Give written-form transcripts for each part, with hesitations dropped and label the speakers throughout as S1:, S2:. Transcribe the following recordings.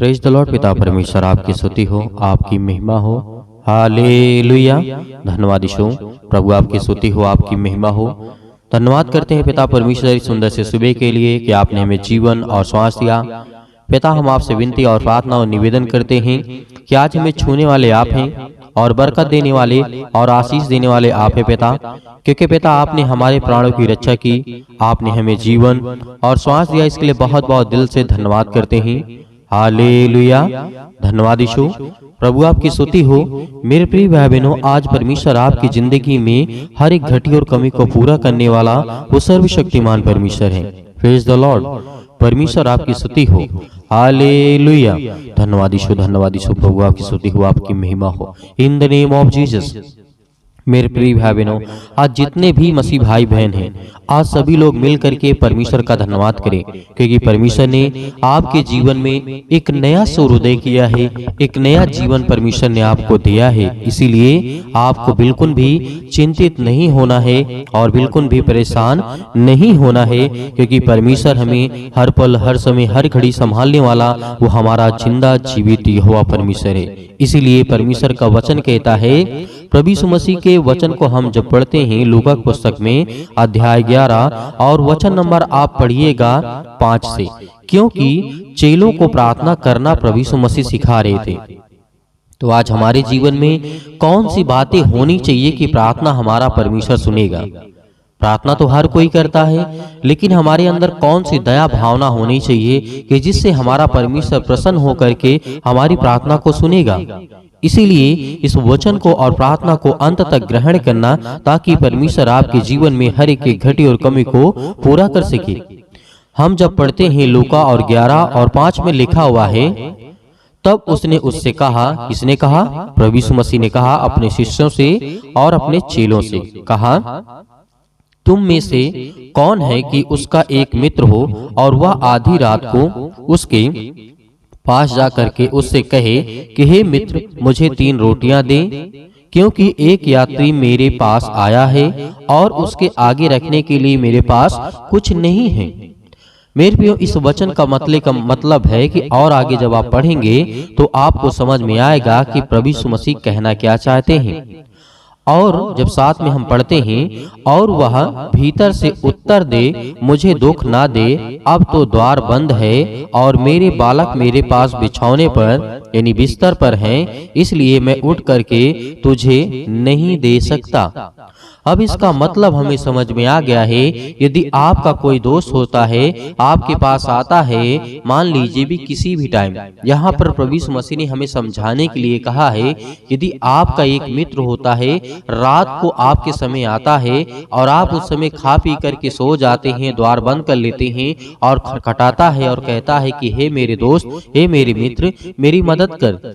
S1: Praise the Lord. पिता परमेश्वर आपकी स्तुति हो, आपकी महिमा हो। हालेलुया। धन्यवाद यीशु। प्रभु आपकी स्तुति हो, आपकी महिमा हो। धन्यवाद करते हैं पिता परमेश्वर इस सुंदर से सुबह के लिए कि आपने हमें जीवन और श्वास दिया। पिता हम आपसे विनती और प्रार्थना और निवेदन करते हैं कि आज हमें छूने वाले आप हैं और बरकत देने वाले और आशीष देने वाले आप हैं पिता, क्योंकि पिता आपने हमारे प्राणों की रक्षा की, आपने हमें जीवन और श्वास दिया। इसके लिए बहुत बहुत दिल से धन्यवाद करते हैं। हालेलुया। धन्यवाद यीशु। प्रभु आपकी स्तुति हो। मेरे प्रिय भाई बहनों, आज परमेश्वर आपकी जिंदगी में हर एक घटी और कमी को पूरा करने वाला वो सर्वशक्तिमान परमेश्वर है। Praise the Lord. परमेश्वर आपकी स्तुति हो। हालेलुया। धन्यवाद यीशु, धन्यवाद यीशु। प्रभु आपकी स्तुति हो, आपकी महिमा हो। In the name of Jesus. मेरे प्रिय भाई बहनों, आज जितने भी मसीह भाई बहन हैं, आज सभी लोग मिल करके परमेश्वर का धन्यवाद करें, क्योंकि परमेश्वर ने आपके जीवन में एक नया सूर्योदय किया है, एक नया जीवन परमेश्वर ने आपको दिया है। इसीलिए आपको बिल्कुल भी चिंतित नहीं होना है और बिल्कुल भी परेशान नहीं होना है, क्योंकि परमेश्वर हमें हर पल, हर समय, हर घड़ी संभालने वाला वो हमारा जिंदा जीवित यहोवा परमेश्वर है। इसीलिए परमेश्वर का वचन कहता है, प्रभु यीशु मसीह के वचन को हम जब पढ़ते हैं लूका पुस्तक में अध्याय 11 और वचन नंबर आप पढ़िएगा 5 से, क्योंकि चेलों को प्रार्थना करना प्रभु यीशु मसीह सिखा रहे थे। तो आज हमारे जीवन में कौन सी बातें होनी चाहिए कि प्रार्थना हमारा परमेश्वर सुनेगा? प्रार्थना तो हर कोई करता है, लेकिन हमारे अंदर कौन सी दया भावना होनी चाहिए कि जिससे हमारा परमेश्वर प्रसन्न होकर के हमारी प्रार्थना को सुनेगा। इसीलिए इस वचन को और प्रार्थना को अंत तक ग्रहण करना, ताकि परमेश्वर आपके जीवन में हर एक घटी और कमी को पूरा कर सके। हम जब पढ़ते हैं लूका और 11 और 5 में लिखा हुआ है, तब उसने उससे कहा, किसने कहा? प्रभु यीशु मसीह ने कहा अपने शिष्यों से और अपने चेलों से कहा, तुम में से कौन है कि उसका एक मित्र हो और वह आधी रात को उसके पास जा करके उससे कहे कि हे मित्र, मुझे 3 रोटियां दे, क्योंकि एक यात्री मेरे पास आया है और उसके आगे रखने के लिए मेरे पास कुछ नहीं है। मेरे प्रियो, इस वचन का मतलब है कि और आगे जब आप पढ़ेंगे तो आपको समझ में आएगा कि प्रभु यीशु मसीह कहना क्या चाहते हैं। और जब साथ में हम पढ़ते हैं, और वह भीतर से उत्तर दे, मुझे दुख ना दे, अब तो द्वार बंद है और मेरे बालक मेरे पास बिछौने पर यानी बिस्तर पर हैं, इसलिए मैं उठ करके तुझे नहीं दे सकता। अब इसका मतलब हमें समझ में आ गया है। यदि आपका कोई दोस्त होता है, आपके पास आता है, मान लीजिए भी किसी भी टाइम, यहाँ पर प्रभु यीशु मसीह ने हमें समझाने के लिए कहा है, यदि आपका एक मित्र होता है, रात को आपके समय आता है और आप उस समय खा पी करके सो जाते हैं, द्वार बंद कर लेते हैं और खटखटाता है और कहता है कि हे मेरे दोस्त, हे मेरे मित्र, मेरी मदद कर,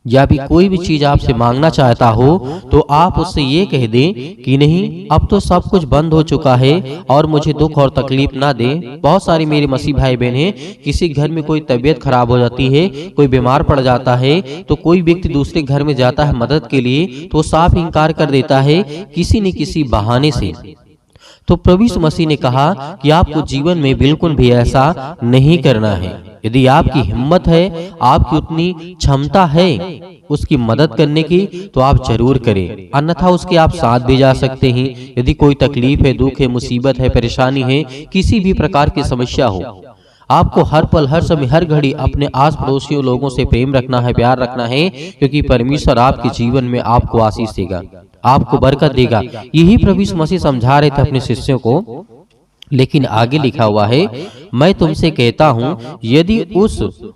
S1: या भी कोई भी चीज आपसे मांगना चाहता हो, तो आप उससे ये कह दें कि नहीं, अब तो सब कुछ बंद हो चुका है और मुझे दुख और तकलीफ ना दे। बहुत सारे मेरे मसीह भाई बहन हैं, किसी घर में कोई तबीयत खराब हो जाती है, कोई बीमार पड़ जाता है, तो कोई व्यक्ति दूसरे घर में जाता है मदद के लिए, तो साफ इनकार कर देता है किसी न किसी बहाने से। तो प्रभु यीशु मसीह ने कहा कि आपको जीवन में बिल्कुल भी ऐसा नहीं करना है। यदि आपकी हिम्मत है, आपकी उतनी क्षमता है उसकी मदद करने की, तो आप जरूर करें, अन्यथा उसके आप साथ भी जा सकते हैं। यदि कोई तकलीफ है, दुख है, मुसीबत है, परेशानी है, किसी भी प्रकार की समस्या हो, आपको हर पल, हर समय, हर घड़ी अपने आस पड़ोसियों लोगों से प्रेम रखना है, प्यार रखना है, क्योंकि परमेश्वर आपके जीवन में आपको आशीष देगा, आपको बरकत देगा। यही प्रभु यीशु मसीह समझा रहे थे अपने शिष्यों को। लेकिन आगे लिखा हुआ है, मैं तुमसे कहता हूँ, यदि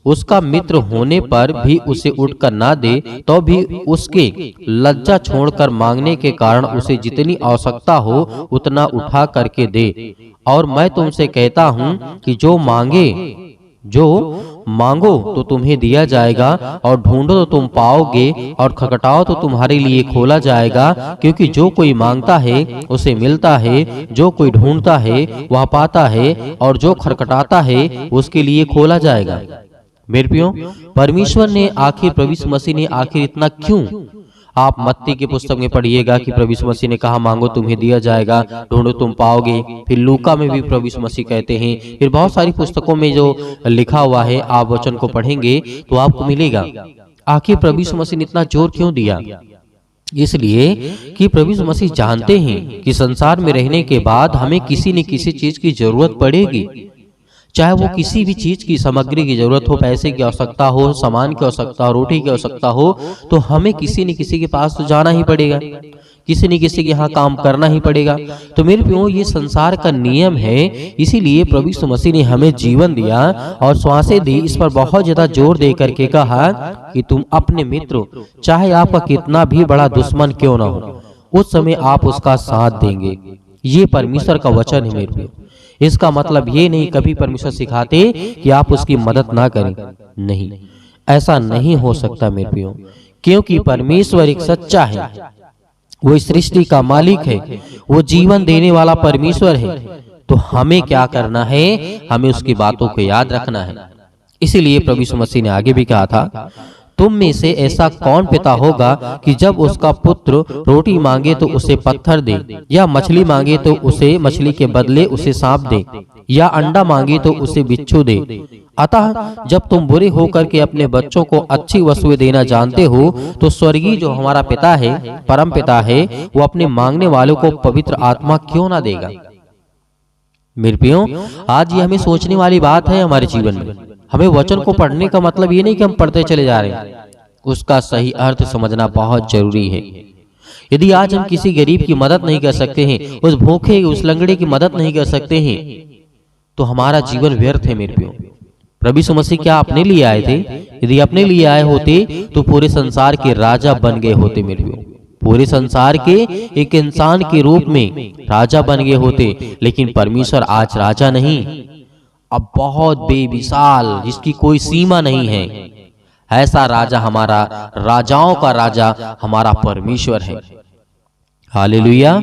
S1: उसका मित्र होने पर भी उसे उठकर ना दे, तो भी उसके लज्जा छोड़कर मांगने के कारण उसे जितनी आवश्यकता हो उतना उठा करके दे। और मैं तुमसे कहता हूँ कि जो मांगो तो तुम्हें दिया जाएगा, और ढूंढो तो तुम पाओगे, और खटखटाओ तो तुम्हारे लिए खोला जाएगा। क्योंकि जो कोई मांगता है उसे मिलता है, जो कोई ढूंढता है वह पाता है, और जो खटखटाता है उसके लिए खोला जाएगा। मेरे प्रियो, परमेश्वर ने आखिर, प्रभु यीशु मसीह ने आखिर इतना क्यों आप मत्ती की पुस्तक में पढ़िएगा कि प्रभु यीशु मसीह ने कहा मांगो तुम्हें दिया जाएगा, ढूंढो तुम पाओगे। फिर लूका में भी प्रभु यीशु मसीह कहते हैं। फिर बहुत सारी पुस्तकों में जो लिखा हुआ है, आप वचन को पढ़ेंगे तो आपको मिलेगा। आखिर प्रभु यीशु मसीह ने इतना जोर क्यों दिया? इसलिए कि प्रभु यीशु मसीह जानते हैं कि संसार में रहने के बाद हमें किसी न किसी चीज की जरूरत पड़ेगी, चाहे वो किसी भी चीज की सामग्री की जरूरत हो, पैसे की आवश्यकता हो, सामान की आवश्यकता हो, रोटी की आवश्यकता हो, तो हमें किसी न किसी के पास तो जाना ही पड़ेगा, किसी न किसी के यहाँ काम करना ही पड़ेगा। तो मेरे प्रियो, ये संसार का नियम है। इसीलिए प्रभु यीशु मसीह ने हमें जीवन दिया और श्वासें दी, इस पर बहुत ज्यादा जोर दे करके कहा कि तुम अपने मित्र, चाहे आपका कितना भी बड़ा दुश्मन क्यों ना हो, उस समय आप उसका साथ देंगे। ये परमेश्वर का वचन है मेरे प्रियो। इसका मतलब ये नहीं कभी परमेश्वर सिखाते कि आप उसकी मदद ना करें, नहीं, ऐसा नहीं हो सकता मेरे प्रियो, क्योंकि परमेश्वर एक सच्चा है, वो इस सृष्टि का मालिक है, वो जीवन देने वाला परमेश्वर है। तो हमें क्या करना है? हमें उसकी बातों को याद रखना है। इसीलिए प्रभु यीशु मसीह ने आगे भी कहा था, तुम में से ऐसा कौन पिता होगा कि जब उसका पुत्र रोटी मांगे तो उसे पत्थर दे, या मछली मांगे तो उसे मछली के बदले उसे सांप दे, या अंडा मांगे तो उसे बिच्छू दे? अतः जब तुम बुरे होकर के अपने बच्चों को अच्छी वस्तुएं देना जानते हो, तो स्वर्गीय जो हमारा पिता है, परम पिता है, वो अपने मांगने वालों को पवित्र आत्मा क्यों ना देगा? मेरे प्रियो, आज ये हमें सोचने वाली बात है हमारे जीवन में। हमें वचन को पढ़ने का मतलब ये नहीं कि हम पढ़ते चले जा रहे हैं, उसका सही अर्थ समझना बहुत जरूरी है। यदि आज हम किसी गरीब की मदद नहीं कर सकते हैं, उस भूखे उस लंगड़े की मदद नहीं कर सकते हैं, तो हमारा जीवन व्यर्थ है मेरे प्रियो। प्रभु यीशु मसीह क्या अपने लिए आए थे? यदि अपने लिए आए होते तो पूरे संसार के राजा बन गए होते मेरे प्रियो, पूरे संसार के एक इंसान के रूप में राजा बन गए होते। लेकिन परमेश्वर आज राजा नहीं, अब बहुत बेमिसाल, जिसकी कोई सीमा नहीं है, ऐसा राजा, हमारा राजाओं का राजा हमारा परमेश्वर है। हालेलुया।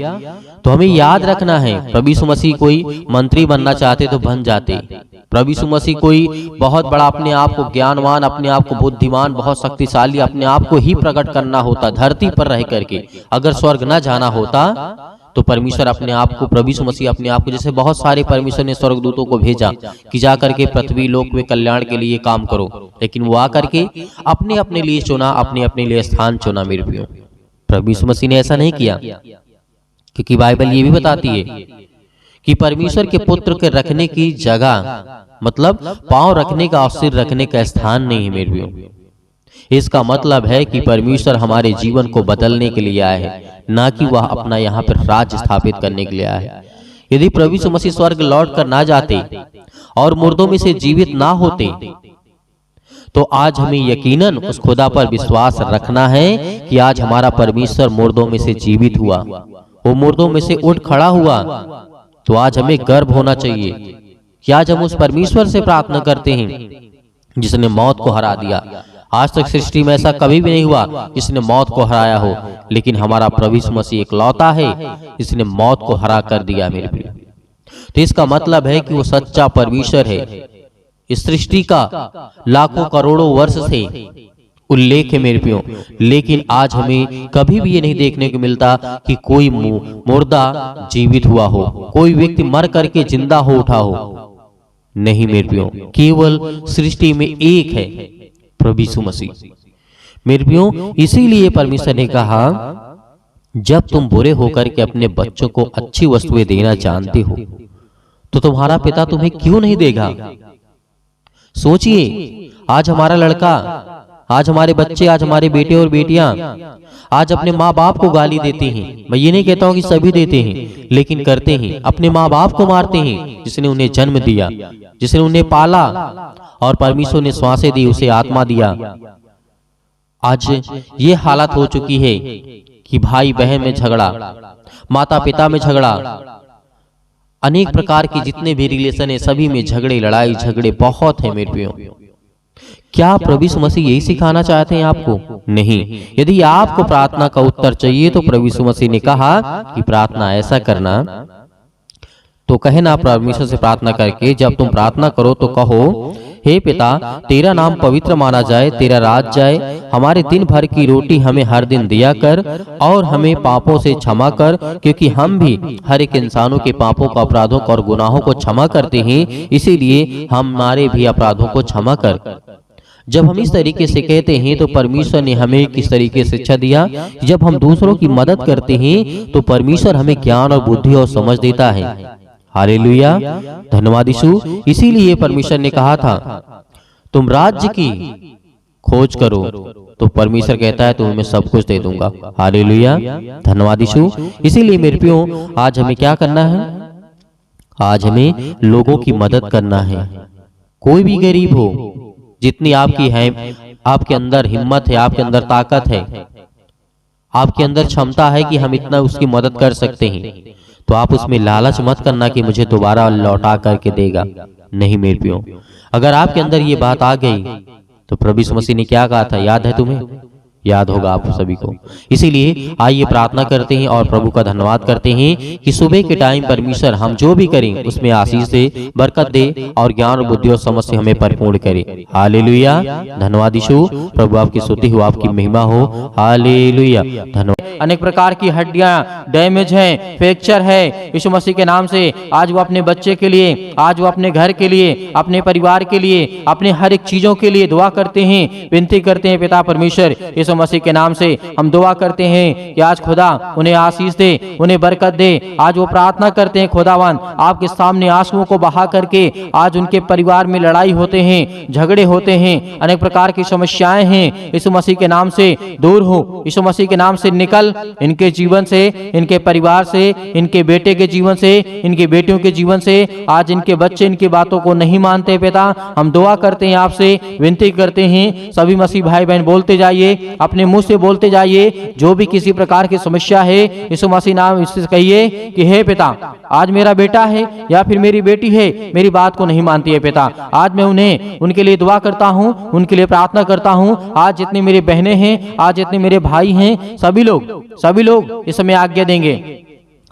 S1: तो हमें याद रखना है, प्रभु यीशु मसीह कोई मंत्री बनना चाहते तो बन जाते। प्रभु यीशु मसीह कोई बहुत बड़ा अपने आप को ज्ञानवान, अपने आप को बुद्धिमान, बहुत शक्तिशाली, अपने आप को ही प्रकट करना होता धरती पर रह करके। अगर स्वर्ग न जाना होता तो परमेश्वर अपने आप को, प्रभु यीशु मसीह अपने आप को, जैसे बहुत सारे परमेश्वर ने स्वर्गदूतों को भेजा कि जा करके पृथ्वी लोक में कल्याण के लिए काम करो, लेकिन वो आकर के अपने अपने लिए चुना, अपने अपने लिए स्थान चुना मेरे प्रियो। प्रभु यीशु मसीह ने ऐसा नहीं किया, क्योंकि बाइबल ये भी बताती है कि परमेश्वर के पुत्र के रखने की जगह, मतलब पांव रखने का और सिर रखने का स्थान नहीं है मेरे प्रियो। इसका मतलब है कि परमेश्वर हमारे जीवन को बदलने के लिए आया है, ना कि वह अपना यहाँ पर राज्य स्थापित करने के लिए आया है। यदि प्रभु यीशु मसीह स्वर्ग लौट कर ना जाते और मुर्दों में से जीवित ना होते, तो आज हमें यकीनन उस खुदा पर विश्वास रखना है कि आज हमारा परमेश्वर मुर्दों में से जीवित हुआ, वो मुर्दों में से उठ खड़ा हुआ। तो आज हमें गर्व होना चाहिए कि आज हम उस परमेश्वर से प्रार्थना करते हैं जिसने मौत को हरा दिया। आज तक सृष्टि में ऐसा कभी भी नहीं हुआ जिसने मौत को हराया हो, लेकिन हमारा प्रभु यीशु मसीह एकलौता है जिसने मौत को हरा कर दिया मेरे प्रिय। तो इसका मतलब है कि वो सच्चा परमेश्वर है। इस सृष्टि का लाखों करोड़ों वर्ष से उल्लेख है मेरे प्रियो, लेकिन आज हमें कभी भी ये नहीं देखने को मिलता कि कोई मुर्दा जीवित हुआ हो, कोई व्यक्ति मर करके जिंदा हो उठा हो। नहीं मेरे प्रियो, केवल सृष्टि में एक है, प्रभु यीशु मसीह मेरे प्रियो। इसीलिए परमेश्वर ने कहा, जब तुम बुरे होकर के अपने बच्चों को अच्छी वस्तुएं देना जानते हो, तो तुम्हारा पिता तुम्हें क्यों नहीं देगा? सोचिए, आज हमारा लड़का, आज हमारे बच्चे, आज हमारे बेटे और बेटियां आज अपने माँ बाप को गाली देते हैं। मैं ये नहीं कहता हूं कि सभी देते हैं, लेकिन करते हैं। अपने माँ बाप को मारते हैं जिसने उन्हें जन्म दिया, जिसने उन्हें पाला, और परमेश्वर ने श्वासें दी, उसे आत्मा दिया। आज ये हालत हो चुकी है कि भाई बहन में झगड़ा, माता पिता में झगड़ा, अनेक प्रकार के जितने भी रिलेशन है सभी में झगड़े, लड़ाई झगड़े बहुत है मेरे प्रियो। क्या प्रभु यीशु मसीह यही सिखाना चाहते हैं आपको? नहीं। यदि आपको प्रार्थना का उत्तर चाहिए तो प्रभु यीशु मसीह ने कहा कि प्रार्थना ऐसा करना, तो कहे ना परमेश्वर से प्रार्थना करके, जब तुम प्रार्थना करो तो कहो, हे पिता, तेरा नाम पवित्र माना जाए, तेरा राज जाए, हमारे दिन भर की रोटी हमें हर दिन दिया कर और हमें पापों से क्षमा कर, क्योंकि हम भी हर एक इंसानों के पापों को, अपराधों को और गुनाहों को क्षमा करते हैं, इसीलिए हमारे भी अपराधों को क्षमा कर। जब हम इस तरीके से कहते हैं तो परमेश्वर ने हमें किस तरीके से शिक्षा दिया, जब हम दूसरों की मदद करते हैं तो परमेश्वर हमें ज्ञान और बुद्धि और समझ देता है। हालेलुया, धन्यवाद यीशु। इसीलिए परमेश्वर ने कहा था तुम राज्य की खोज करो, तो परमेश्वर कहता है तुम्हें मैं सब कुछ दे दूंगा। हालेलुया, धन्यवाद यीशु। इसीलिए मेरे प्रियो, आज हमें क्या करना है? आज हमें लोगों की मदद करना है। कोई भी गरीब हो, जितनी आपकी है, आपके अंदर हिम्मत है, आपके अंदर ताकत है, आपके अंदर क्षमता है कि हम इतना उसकी मदद कर सकते हैं, तो आप उसमें लालच मत करना कि मुझे दोबारा लौटा करके देगा। नहीं मेरे प्रियो, अगर आपके अंदर ये बात आ गई तो प्रभु यीशु मसीह ने क्या कहा था, याद है तुम्हें? याद होगा आप सभी को। इसीलिए आइए प्रार्थना करते हैं और प्रभु का धन्यवाद करते हैं कि सुबह के टाइम परमेश्वर हम जो भी करें उसमें आशीष दे, बरकत दे और ज्ञान और बुद्धि और समझ से हमें परिपूर्ण करे। हालेलुया, धन्यवाद यीशु। प्रभु आपकी स्तुति हो, आपकी महिमा हो। हालेलुया, धन्यवाद।
S2: अनेक प्रकार की हड्डियां डैमेज हैं, फ्रैक्चर है, यीशु मसीह के नाम से आज वो अपने बच्चे के लिए, आज वो अपने घर के लिए, अपने परिवार के लिए, अपने हर एक चीजों के लिए दुआ करते हैं, विनती करते हैं। पिता परमेश्वर यीशु मसीह के नाम से हम दुआ करते हैं कि आज खुदा उन्हें आशीष दे, उन्हें बरकत दे। आज वो प्रार्थना करते हैं, खुदावन आपके सामने आंसुओं को बहा करके, आज उनके परिवार में लड़ाई होते हैं, झगड़े होते हैं, अनेक प्रकार की समस्याएं हैं, यीशु मसीह के नाम से दूर हो, यीशु मसीह के नाम से निकल इनके जीवन से, इनके परिवार से, इनके बेटे के जीवन से, इनकी बेटियों के जीवन से। आज इनके बच्चे इनकी बातों को नहीं मानते पिता, हम दुआ करते हैं, आपसे विनती करते हैं, सभी मसीह भाई बहन बोलते जाइए, अपने मुंह से बोलते जाइए, जो भी किसी प्रकार की समस्या है यीशु मसीह नाम इससे कहिए कि हे पिता, आज मेरा बेटा है या फिर मेरी बेटी है, मेरी बात को नहीं मानती है पिता, आज मैं उन्हें, उनके लिए दुआ करता हूँ, उनके लिए प्रार्थना करता हूँ। आज जितने मेरे बहनें हैं, आज जितने मेरे भाई हैं, सभी लोग इस समय आज्ञा देंगे,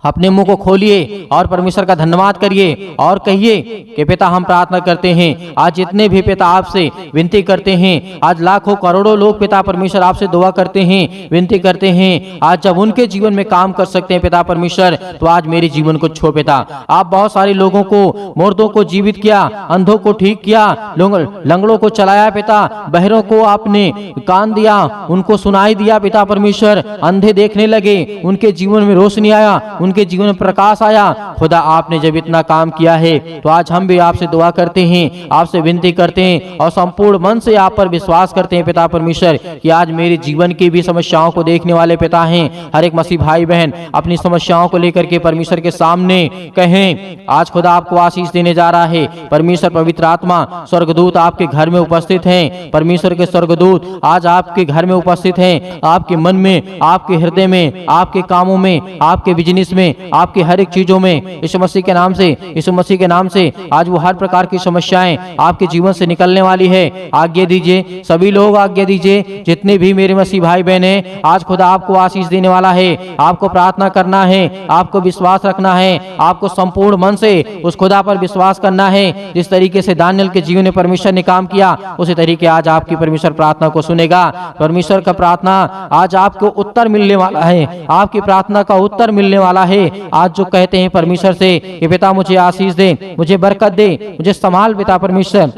S2: अपने मुंह को खोलिए और परमेश्वर का धन्यवाद करिए और कहिए कि पिता हम प्रार्थना करते हैं। आज जितने भी पिता आपसे विनती करते हैं, आज लाखों करोड़ों लोग पिता परमेश्वर आपसे दुआ करते हैं, विनती करते हैं, आज जब उनके जीवन में काम कर सकते हैं पिता परमेश्वर, तो आज मेरे जीवन को छो पिता। आप बहुत सारे लोगों को, मुर्दों को जीवित किया, अंधों को ठीक किया, लंगड़ों को चलाया पिता, बहरों को आपने कान दिया, उनको सुनाई दिया पिता परमेश्वर, अंधे देखने लगे, उनके जीवन में रोशनी आया, उनके जीवन में प्रकाश आया। खुदा आपने जब इतना काम किया है, तो आज हम भी आपसे दुआ करते हैं, आपसे विनती करते हैं और संपूर्ण मन से आप पर विश्वास करते हैं पिता परमेश्वर कि आज मेरे जीवन की भी समस्याओं को देखने वाले पिता हैं। हर एक मसीह भाई बहन अपनी समस्याओं को लेकर के परमेश्वर के सामने कहें। आज खुदा आपको आशीष देने जा रहा है। परमेश्वर पवित्र आत्मा, स्वर्गदूत आपके घर में उपस्थित हैं। परमेश्वर के स्वर्गदूत आज आपके घर में उपस्थित हैं, आपके मन में, आपके हृदय में, आपके कामों में, आपके बिजनेस में, आपकी हर एक चीजों में, यीशु मसीह के नाम से, यीशु मसीह के नाम से आज वो हर प्रकार की समस्याएं आपके जीवन से निकलने वाली है। आज्ञा दीजिए, सभी लोग आज्ञा दीजिए, जितने भी मेरे मसीह भाई बहन हैं, आज खुदा आपको आशीष देने वाला है। आपको प्रार्थना करना है, आपको विश्वास रखना है, आपको संपूर्ण मन से उस खुदा पर विश्वास करना है। जिस तरीके से दानियल के जीवन में परमेश्वर ने काम किया, उसी तरीके आज आपकी परमेश्वर प्रार्थना को सुनेगा। परमेश्वर का प्रार्थना आज आपको उत्तर मिलने वाला है, आपकी प्रार्थना का उत्तर मिलने वाला है। आज जो कहते हैं परमेश्वर से कि पिता मुझे आशीष दे, मुझे बरकत दे, मुझे संभाल पिता परमेश्वर।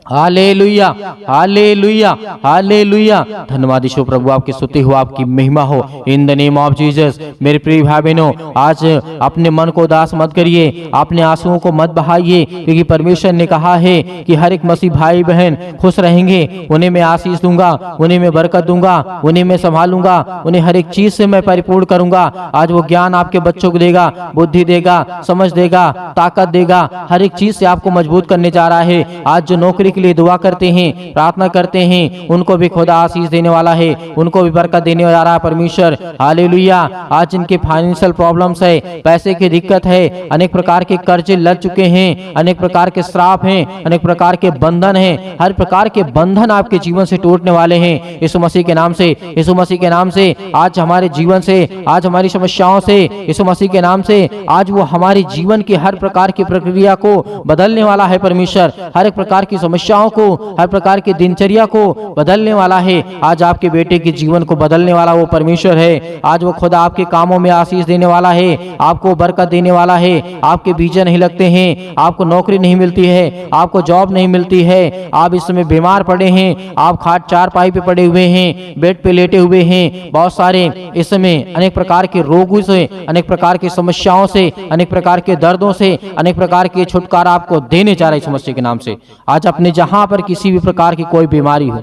S2: हालेलुया, हालेलुया, हालेलुया, धन्यवाद यीशु। प्रभु आपकी स्तुति हो, आपकी महिमा हो, in the name of Jesus. मेरे प्रिय भाई बहनों, आज अपने मन को उदास मत करिए, अपने आंसुओं को मत बहाइए, क्योंकि परमेश्वर ने कहा है कि हर एक मसीह भाई बहन खुश रहेंगे, उन्हें मैं आशीष दूंगा, उन्हें मैं बरकत दूंगा, उन्हें मैं संभालूंगा, उन्हें हर एक चीज से मैं परिपूर्ण करूंगा। आज वो ज्ञान आपके बच्चों को देगा, बुद्धि देगा, समझ देगा, ताकत देगा, हर एक चीज से आपको मजबूत करने जा रहा है। आज जो नौकरी के लिए दुआ करते हैं, प्रार्थना करते हैं, उनको भी खुदा आशीष देने वाला है, उनको भी बरकत देने जा रहा है परमेश्वर। हालेलुया। आज इनके फाइनेंशियल प्रॉब्लम्स है, पैसे की दिक्कत है, अनेक प्रकार के कर्जे लग चुके हैं, अनेक प्रकार के श्राप हैं, अनेक प्रकार के बंधन हैं, हर प्रकार के बंधन आपके जीवन से टूटने वाले हैं यीशु मसीह के नाम से। यीशु मसीह के नाम से आज हमारे जीवन से, आज हमारी समस्याओं से, यीशु मसीह के नाम से आज वो हमारे जीवन की हर प्रकार की प्रक्रिया को बदलने वाला है परमेश्वर। हर एक प्रकार की समस्या समस्याओं को, हर प्रकार की दिनचर्या को बदलने वाला है। आज आपके बेटे के जीवन को बदलने वाला वो परमेश्वर है। आज वो खुदा आपके कामों में आशीष देने वाला है, आपको बरकत देने वाला है। आपके वीजा नहीं लगते हैं, आपको नौकरी नहीं मिलती है, आपको जॉब नहीं मिलती है, आप इस समय बीमार पड़े हैं, आप खाट चारपाई पे पड़े हुए हैं, बेड पे लेटे हुए हैं। बहुत सारे इस समय अनेक प्रकार के रोगों से, अनेक प्रकार की समस्याओं से, अनेक प्रकार के दर्दों से, अनेक प्रकार के छुटकारा आपको देने जा रहे हैं समस्या के नाम से। आज अपने जहां पर किसी भी प्रकार की कोई बीमारी हो,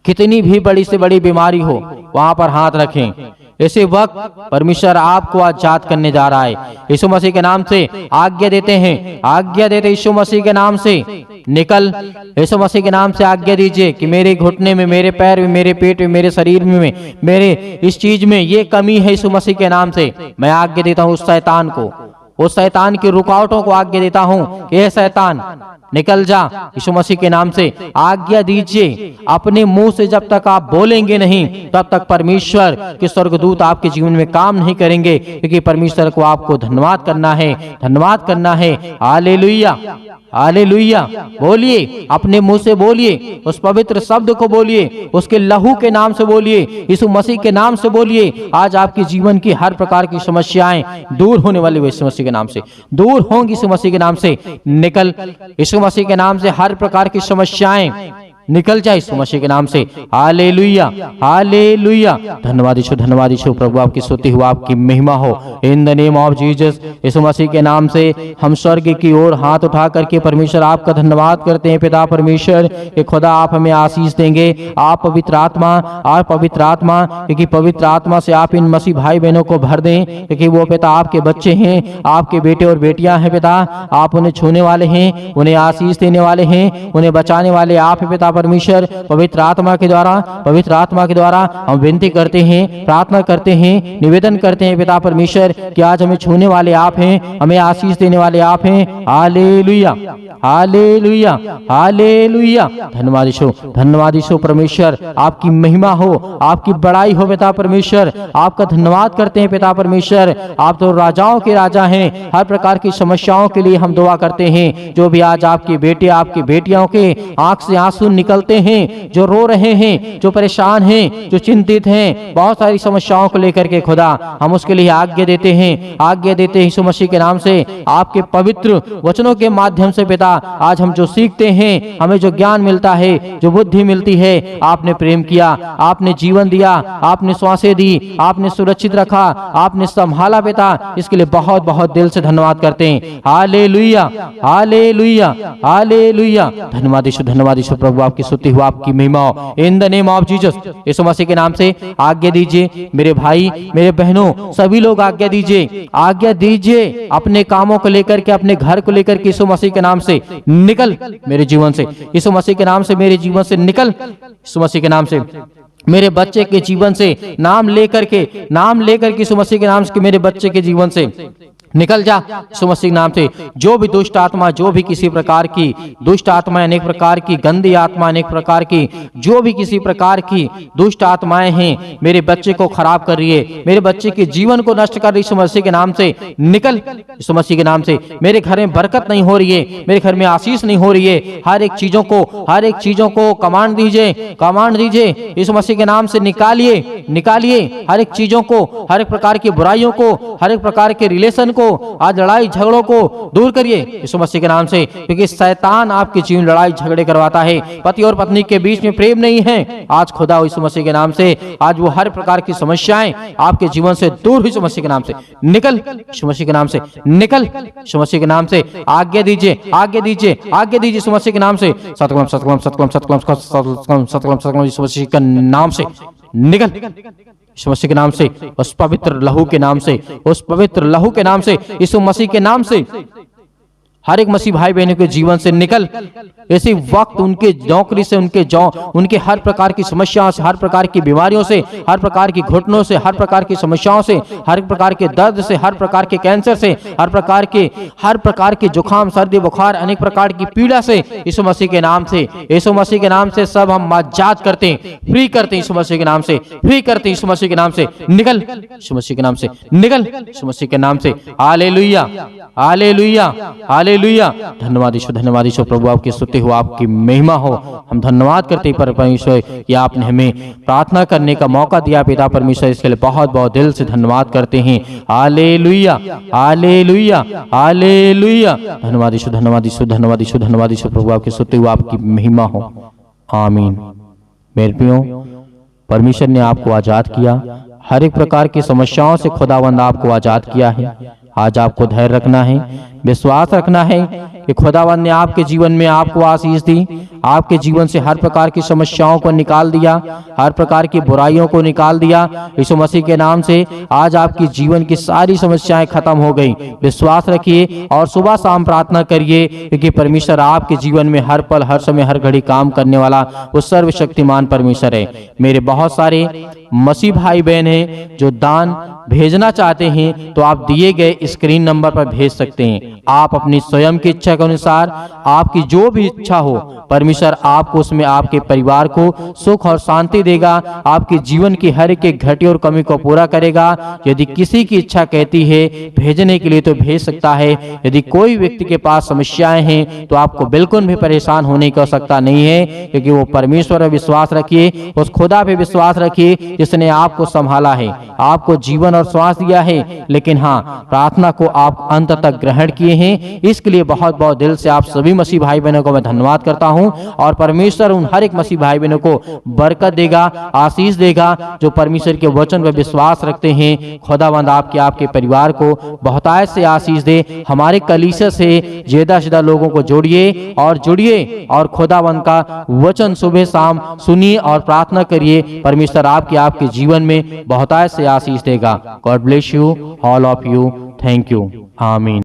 S2: कितनी भी बड़ी से बड़ी बीमारी हो, वहां पर हाथ रखें। ऐसे वक्त परमेश्वर आपको आजाद करने जा रहा है। यीशु मसीह के नाम से आज्ञा देते हैं, आज्ञा देते यीशु मसीह के नाम से निकल। यीशु मसीह के नाम से आज्ञा दीजिए कि मेरे घुटने में, मेरे पैर में, मेरे पेट में, मेरे शरीर में, मेरे इस चीज में ये कमी है। यीशु मसीह के नाम से मैं आज्ञा देता हूँ उस शैतान को, उस शैतान की रुकावटों को आज्ञा देता हूं कि ये शैतान निकल जा। यीशु मसीह के नाम से आज्ञा दीजिए। अपने मुंह से जब तक आप बोलेंगे नहीं, तब तक परमेश्वर के स्वर्गदूत आपके जीवन में काम नहीं करेंगे, क्योंकि परमेश्वर को आपको धन्यवाद करना है, धन्यवाद करना है। Hallelujah, hallelujah. बोलिए, अपने मुंह से बोलिए, उस पवित्र शब्द को बोलिए, उसके लहू के नाम से बोलिए, यीशु मसीह के नाम से बोलिए। आज आपके जीवन की हर प्रकार की समस्याएं दूर होने वाली यीशु मसीह के नाम से दूर होंगी। यीशु मसीह के नाम से निकल, यीशु मसीह के नाम से हर प्रकार की समस्याएं निकल जाए यीशु मसीह के नाम से। Hallelujah, hallelujah. धन्यवाद यीशु, धन्यवाद यीशु। प्रभु आपकी स्तुति हो, आपकी महिमा हो। In the name of Jesus, Yeshu Masih के नाम से हम स्वर्ग की ओर हाथ उठा करके परमेश्वर आपका धन्यवाद करते हैं। पिता परमेश्वर कि खुदा आप हमें आशीष देंगे। आप पवित्र आत्मा, आप पवित्र आत्मा, क्योंकि पवित्र आत्मा से आप इन मसीह भाई बहनों को भर दें, क्योंकि वो पिता आपके बच्चे हैं, आपके बेटे और बेटियां हैं। पिता आप उन्हें छूने वाले हैं, उन्हें आशीष देने वाले हैं, उन्हें बचाने वाले आप हैं। पिता परमेश्वर पवित्र आत्मा के द्वारा, पवित्र आत्मा के द्वारा हम विनती करते हैं, प्रार्थना करते हैं, निवेदन करते हैं पिता परमेश्वर कि आज हमें छूने वाले आप हैं, हमें आशीष देने वाले आप हैं। Hallelujah, hallelujah, hallelujah. धन्यवाद यीशु, धन्यवाद यीशु। परमेश्वर आपकी महिमा हो, आपकी बड़ाई हो पिता परमेश्वर। आपका धन्यवाद करते हैं पिता परमेश्वर। आप तो राजाओं के राजा हैं। हर प्रकार की समस्याओं के लिए हम दुआ करते हैं। जो भी आज आपके बेटे, आपकी बेटियों के आंख से आंसू निकलते हैं, जो रो रहे हैं, जो परेशान हैं, जो चिंतित हैं, बहुत सारी समस्याओं को लेकर के खुदा हम उसके लिए आज्ञा देते हैं, आज्ञा देते हैं यीशु मसीह के नाम से। आपके पवित्र वचनों के माध्यम से पिता आज हम जो सीखते हैं, हमें जो ज्ञान मिलता है, जो बुद्धि मिलती है, आपने प्रेम किया, आपने जीवन दिया, आपने श्वासें दी, आपने सुरक्षित रखा, आपने संभाला पिता। इसके लिए बहुत बहुत दिल से धन्यवाद करते हैं। Hallelujah, hallelujah, hallelujah. धन्यवाद यीशु, धन्यवाद यीशु। प्रभु आपकी स्तुति हो, आपकी महिमा हो। In the name of Jesus, Yeshu Masih के नाम से आज्ञा दीजिए। मेरे भाई, मेरे बहनों, सभी लोग आज्ञा दीजिए, आज्ञा दीजिए अपने कामों को लेकर के, अपने घर को लेकर के। यीशु मसीह के नाम से निकल मेरे जीवन से, यीशु मसीह के नाम से मेरे जीवन से निकल, यीशु मसीह के नाम से मेरे बच्चे के जीवन से, नाम लेकर के, नाम लेकर के यीशु मसीह के नाम से मेरे बच्चे के जीवन से निकल जा यीशु मसीह के नाम से। जो भी दुष्ट आत्मा, जो भी किसी प्रकार की दुष्ट आत्मा, अनेक प्रकार की गंदी आत्मा, अनेक प्रकार की जो भी किसी प्रकार की दुष्ट आत्माएं हैं, मेरे बच्चे को खराब कर रही है, मेरे बच्चे के जीवन को नष्ट कर रही है, यीशु मसीह के नाम से निकल, यीशु मसीह के नाम से। मेरे घर में बरकत नहीं हो रही है, मेरे घर में आशीष नहीं हो रही है, हर एक चीजों को, हर एक चीजों को कमांड दीजिए, कमांड दीजिए यीशु मसीह के नाम से। निकालिए, निकालिए हर एक चीजों को, हर एक प्रकार की बुराइयों को, हर एक प्रकार के रिलेशन को, आज लड़ाई झगड़ों को दूर करिए यीशु मसीह के नाम से, क्योंकि शैतान आपके जीवन लड़ाई झगड़े करवाता है। पति और पत्नी के बीच में प्रेम नहीं है। आज खुदा यीशु मसीह के नाम से, आज वो हर प्रकार की समस्याएं आपके जीवन से दूर यीशु मसीह के नाम से निकल, यीशु मसीह के नाम से निकल, यीशु मसीह के नाम से आज्ञा दीजिए, आज्ञा दीजिए, आज्ञा दीजिए यीशु मसीह के नाम से। सतकलम सतकलम सतकलम सतकलम सतकलम सतकलम सतकलम यीशु मसीह के नाम से निकल, यीशु मसीह के नाम से, उस पवित्र लहू के नाम से, उस पवित्र लहू के नाम से, यीशु मसीह के नाम से हर एक मसीह भाई बहनों के जीवन से निकल। ऐसे वक्त उनके नौकरी से, उनके हर प्रकार की समस्याओं से, हर प्रकार की बीमारियों से, हर प्रकार की घुटनों से, हर प्रकार की समस्याओं से, हर प्रकार के दर्द से, हर प्रकार के कैंसर से, हर प्रकार के जुकाम, सर्दी, बुखार, अनेक प्रकार की पीड़ा से यीशु मसीह के नाम से, यीशु मसीह के नाम से सब हम आजाद करते हैं, फ्री करते हैं यीशु मसीह के नाम से, फ्री करते हैं यीशु मसीह के नाम से। निकल यीशु मसीह के नाम से निकल, यीशु मसीह के नाम से। Hallelujah, hallelujah, hallelujah. हालेलुया। धन्यवाद ईश्वर प्रभु, आपकी स्तुति हो, आपकी महिमा हो। हम धन्यवाद करते हैं परमेश्वर कि आपने हमें प्रार्थना करने का मौका दिया पिता परमेश्वर, इसके लिए बहुत बहुत दिल से धन्यवाद करते हैं। Hallelujah hallelujah hallelujah. धन्यवाद ईश्वर प्रभु, आपकी स्तुति हो, आपकी महिमा हो। आमीन। मेरे प्रियो, परमेश्वर ने आपको आजाद किया, हर एक प्रकार की समस्याओं से खुदावंद आपको आजाद किया है। आज आपको धैर्य रखना है, विश्वास रखना है कि खुदावंद ने आपके जीवन में आपको आशीष दी, आपके जीवन से हर प्रकार की समस्याओं को निकाल दिया, हर प्रकार की बुराइयों को निकाल दिया। यीशु मसीह के नाम से आज आपकी जीवन की सारी समस्याएं खत्म हो गई। विश्वास रखिए और सुबह शाम प्रार्थना करिए, क्योंकि परमेश्वर आपके जीवन में हर पल, हर समय, हर घड़ी काम करने वाला वो सर्वशक्तिमान परमेश्वर है। मेरे बहुत सारे मसीह भाई बहन हैं जो दान भेजना चाहते हैं, तो आप दिए गए स्क्रीन नंबर पर भेज सकते हैं। आप अपनी स्वयं की इच्छा के अनुसार, आपकी जो भी इच्छा हो, परमेश्वर आपको उसमें आपके परिवार को सुख और शांति देगा, आपके जीवन की हर एक घटी और कमी को पूरा करेगा। यदि किसी की इच्छा कहती है भेजने के लिए तो भेज सकता है। यदि कोई व्यक्ति के पास समस्याएं हैं तो आपको बिल्कुल भी परेशान होने की आवश्यकता नहीं है, क्योंकि वो परमेश्वर पर विश्वास रखिए, उस खुदा पे विश्वास रखिए जिसने आपको संभाला है, आपको जीवन और श्वास दिया है। लेकिन हाँ, प्रार्थना को आप अंत तक ग्रहण किए हैं, इसके लिए बहुत बहुत दिल से आप सभी मसीह भाई बहनों को मैं धन्यवाद करता हूं। और परमेश्वर उन हर एक मसीह भाई बहनों को बरकत देगा, आशीष देगा, जो परमेश्वर के वचन पर विश्वास रखते हैं। खुदावंद आपके परिवार को बहुतायत से आशीष दे। हमारे कलीसिया से ज्यादा लोगों को जोड़िए और जुड़िए और खुदावंद का वचन सुबह शाम सुनिए और प्रार्थना करिए। परमेश्वर आपके जीवन में बहुतायत से आशीष देगा। God bless you all of you. Thank you. आमीन।